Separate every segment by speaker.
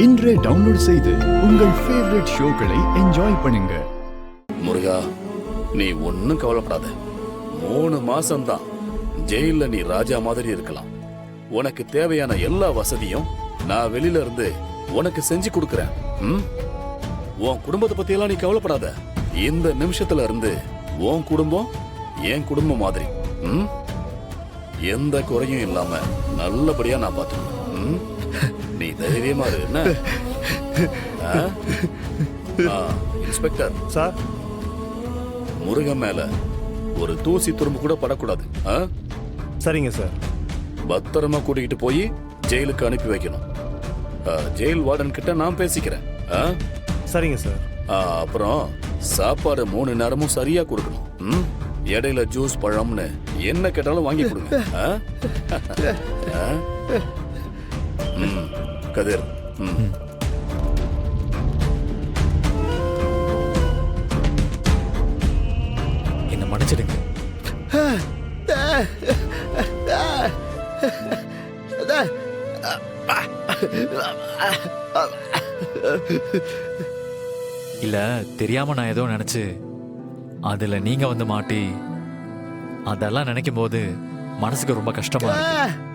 Speaker 1: இன்றே டவுன்லோட் செய்து உங்கள் ஃபேவரட் ஷோக்களை என்ஜாய் பண்ணுங்க.
Speaker 2: முருகா, நீ ஒன்னும் கவலைப்படாத. 3 மாசம்தான் ஜெயில நீ ராஜா மாதிரி இருக்கலாம். உனக்கு தேவையான எல்லா வசதியும் நான் வெளியில இருந்து உனக்கு செஞ்சு கொடுக்கறேன். உன் குடும்பத்தை பத்தி எல்லாம் நீ கவலைப்படாத. இந்த நிமிஷத்துல இருந்து உன் குடும்பம் என் குடும்பம் மாதிரி. எந்த குறையும் இல்லாம நல்லபடியா நான் பாத்துக்கணும். நீ தைரியமா இரு. என்ன இன்ஸ்பெக்டர்
Speaker 3: சார்,
Speaker 2: முருகன் மேல ஒரு தூசி துரும்பு கூட படக்கூடாது.
Speaker 3: சரிங்க சார்.
Speaker 2: பத்திரமா கூட்டிகிட்டு போய் ஜெயிலுக்கு அனுப்பி வைக்கணும். ஜெயில் வார்டன் கிட்ட நான் பேசிக்கிறேன்.
Speaker 3: சரிங்க சார்.
Speaker 2: அப்புறம் சாப்பாடு 3 நேரமும் சரியா கொடுக்கணும். இடையில ஜூஸ் பழம்னு என்ன கேட்டாலும் வாங்கி கொடுங்க. கதிர்,
Speaker 4: என்ன மன்னிச்சிடுங்க. இல்ல, தெரியாம நான் ஏதோ நினைச்சு அதுல நீங்க வந்து மாட்டி, அதெல்லாம் நினைக்கும் போது மனசுக்கு ரொம்ப கஷ்டமா இருக்கு.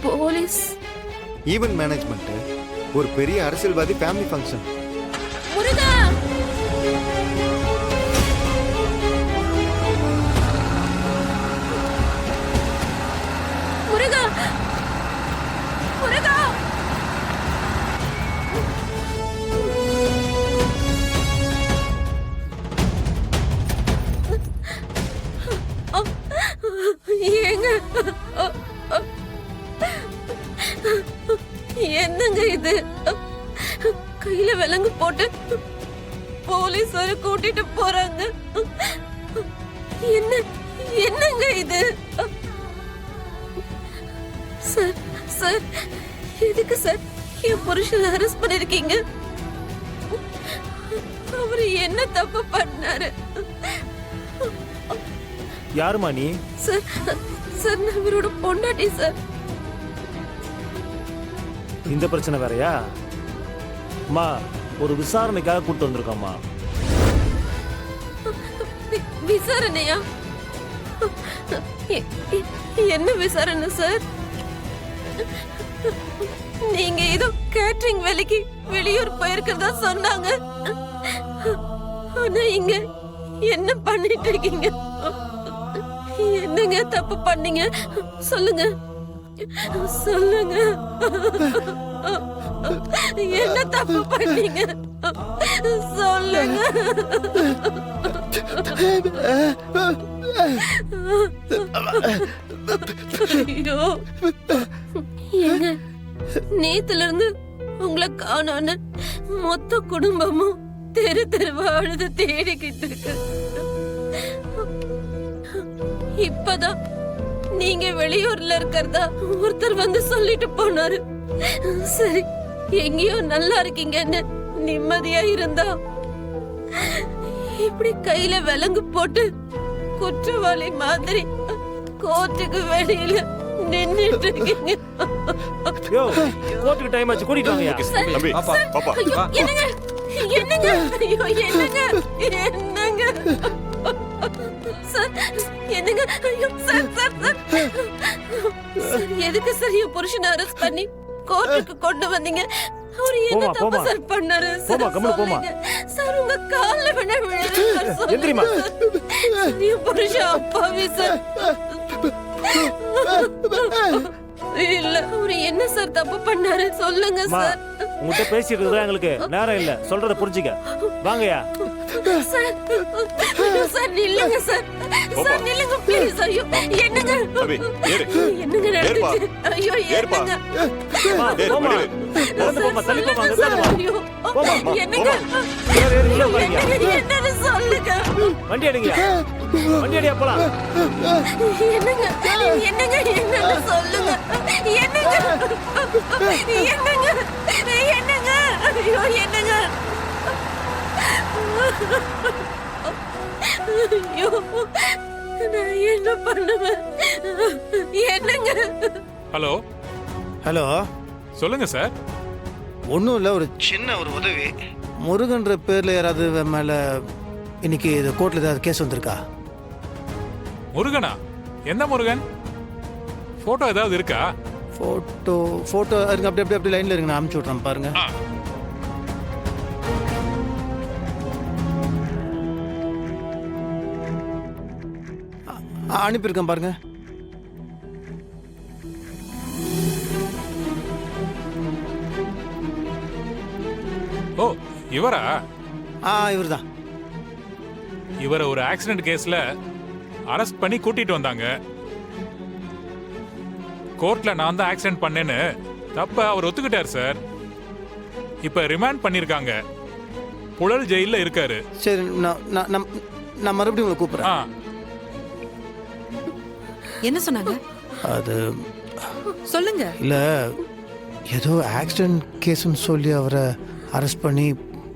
Speaker 5: போலீஸ்
Speaker 6: ஈவென்ட் மேனேஜ்மெண்ட் ஒரு பெரிய அரசியல்வாதி ஃபேமிலி ஃபங்க்ஷன்.
Speaker 5: முருகா, முருகா, முருகா. ஏங்க, என்னங்க இது? கையில விலங்கு போட்டு போலீஸ் வர கூட்டிட்டு போறாங்க. என்னங்க இது? சார், சார், எதுக்கு சார் என் புருஷனை அரெஸ்ட் பண்ணிருக்கீங்க? அவரு என்ன தப்பு பண்ணாரு?
Speaker 3: யாருமா நீ?
Speaker 5: சார், சார், நான் இவரோட பொண்டாட்டி சார்.
Speaker 3: இந்த பிரச்சனை வேறயா? அம்மா, ஒரு விசாரணைக்காக கூட்டு வந்திருக்கோம்மா.
Speaker 5: விசாரணையா? என்ன விசாரணை சார்? நீங்க ஏதோ கேட்டரிங் வேலைக்கு வெளியூர் போயிருக்கிறதா சொன்னாங்க. ஆனா இங்க என்ன பண்ணிட்டு இருக்கீங்க? என்னங்க தப்பு பண்ணீங்க? சொல்லுங்க, சொல்லுங்க. என்ன தப்பு பண்ணீங்க? சொல்லுங்க. ஐயோ, ஏங்க, நேத்துல இருந்து உங்களை காணோன்னு மொத்த குடும்பமும் தெரு தெருவா அழுது தேடிக்கிட்டு இருக்கு. இப்பதான் நீங்க வெளியூர்ல இருக்கிறதா ஒருத்தர் வந்து சொல்லிட்டு போனாரு. சரி, எங்கேயோ நல்லா இருக்கீங்கன்னு நிம்மதியா இருந்தா இப்படி கையில விலங்கு போட்டு குற்றவாளி மாதிரி கோர்ட்டுக்கு வெளியில நின்னுட்டு இருக்கீங்க.
Speaker 3: கோர்ட்டுக்கு டைம் ஆச்சு, கூட்டிட்டு வாங்க.
Speaker 5: என்னங்க, என்னங்க, ஐயோ, என்னங்க, என்னங்க சார், என்னங்க? ஐயோ, சார், சார், சார், சார், எதுக்கு சார் என் புருஷனை அரெஸ்ட் பண்ணி கோர்ட்டுக்கு கொண்டு வந்தீங்க? அவரு என்ன தப்பு சார் பண்ணாரு? சார், உங்க கால்ல வேணா விழுறேன் சார்.
Speaker 3: எந்திரிமா.
Speaker 5: என் புருஷன் அப்பாவி சார். இல்ல, அவரு என்ன சார் தப்பு பண்ணாரு? சொல்லுங்க சார்.
Speaker 3: உங்ககிட்ட பேசிட்டு இருக்கிறதா எங்களுக்கு நேரம் இல்ல, சொல்றத புரிஞ்சுக்க. வாங்கய்யா.
Speaker 5: சார் சார் நில்லுங்க சார். சார் நில்லுங்க ப்ளீஸ். ஐயோ என்னங்க என்னங்க நடந்துச்சு? ஐயோ என்னங்க?
Speaker 3: போமா, நடந்து போமா, தள்ளி போமா, அங்க
Speaker 5: சார்,
Speaker 3: உட்காருமா.
Speaker 5: ஐயோ,
Speaker 3: போமா,
Speaker 5: என்னங்க?
Speaker 3: ஏறு, ஏறு, உள்ள உட்காருங்க.
Speaker 5: என்னன்னு சொல்லுங்க.
Speaker 3: வண்டி அடிங்க, வண்டி அடியா போலாம்.
Speaker 5: என்னங்க என்னங்க என்னன்னு சொல்லுங்க. என்னங்க என்னங்க என்னங்க? ஐயோ என்னங்க? ஐயோ நான் என்ன பண்ணுவேன்? என்னங்க?
Speaker 7: ஹலோ
Speaker 8: ஹலோ,
Speaker 7: சொல்லுங்க சார்.
Speaker 8: ஒன்றும் இல்லை, ஒரு சின்ன ஒரு உதவி. முருகன்ற பேரில் யாராவது மேலே இன்னைக்கு இது கோர்ட்டில் ஏதாவது கேஸ் வந்திருக்கா?
Speaker 7: முருகனா? எந்த முருகன்? போட்டோ ஏதாவது இருக்கா?
Speaker 8: ஃபோட்டோ இருங்க, அப்படி அப்படி அப்படி லைனில் இருங்க, நான் அனுப்பிச்சி விட்றேன் பாருங்க. அனுப்பியிருக்கேன் பாருங்க.
Speaker 7: ஓ, இவரா?
Speaker 8: இவர் தான்.
Speaker 7: இவரை ஒரு ஆக்சிடென்ட் கேஸ்ல அரெஸ்ட் பண்ணி கூட்டிட்டு வந்தாங்க. கோர்ட்ல நான் தான் ஆக்சிடென்ட் பண்ணேன்னு தப்ப அவர் ஒத்துக்கிட்டார் சார். இப்ப ரிமாண்ட் பண்ணிருக்காங்க. புழல் ஜெயில இருக்காரு.
Speaker 8: சரி, நான் மறுபடியும் உங்களை கூப்பிட்றேன்.
Speaker 7: ஆ,
Speaker 9: என்ன சொன்னாங்க?
Speaker 8: அது
Speaker 9: சொல்லுங்க.
Speaker 8: இல்லை, ஏதோ ஆக்சிடென்ட் கேஸ்ன்னு சொல்லி அவரை அரெஸ்ட் பண்ணி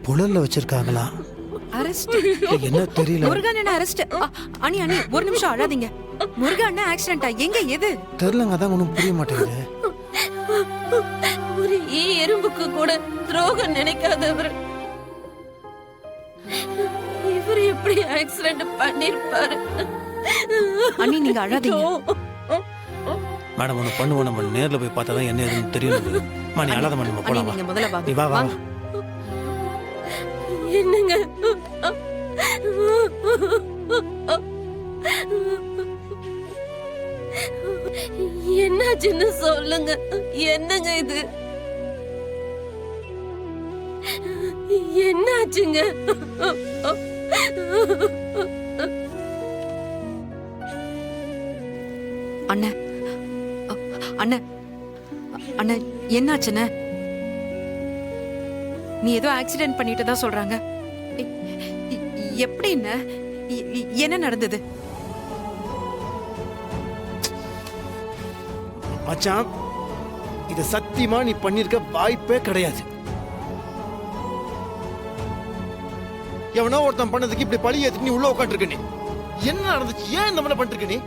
Speaker 8: புழலில் வச்சிருக்காங்களா?
Speaker 9: அரெஸ்ட்?
Speaker 8: என்ன தெரியல.
Speaker 9: முருகன் என்ன அரெஸ்ட்? அனி அனி ஒரு நிமிஷம் அழாதீங்க. முருகன் ஆக்சிடென்ட்டா? எங்க எது?
Speaker 8: தெரியலங்க, அதான் ஒன்றும் புரிய மாட்டேங்குது.
Speaker 5: ஒரு எறும்புக்கு கூட துரோகம் நினைக்காதவர் இவர் எப்படி ஆக்சிடென்ட் பண்ணிருப்பாரு?
Speaker 9: அண்ணி நீங்க அழாதீங்க.
Speaker 8: மேடம், ஒன்று பண்ணுவோம், நம்ம நேரில் போய் பார்த்தா தான் என்ன ஏதுன்னு தெரியும். நீ அழாத மேடம், நம்ம
Speaker 9: அண்ணி
Speaker 8: போலாம்.
Speaker 9: நீங்க முதல்ல
Speaker 8: நீ வா
Speaker 9: வாங்க.
Speaker 8: வா.
Speaker 5: என்னங்க? என்னாச்சுன்னு சொல்லுங்க. என்னங்க இது? என்னாச்சுங்க?
Speaker 9: அண்ணன் அண்ணன் அண்ணன் என்னாச்சுண்ணே? நீ ஏதோ ஆக்சிடென்ட் பண்ணிட்டு தான் சொல்றாங்க. எப்படின்னு? என்ன நடந்தது?
Speaker 8: மச்சான், இத சத்தியமா நீ பண்ணிருக்க வாய்ப்பே கிடையாது. எவனோ ஒருத்தன் பண்ணதுக்கு இப்படி பழி ஏத்துக்கு நீ உள்ள உட்காந்துருக்க. நீ என்ன நடந்துச்சு? ஏன் இந்த மாதிரி பண்ணிருக்க? நீ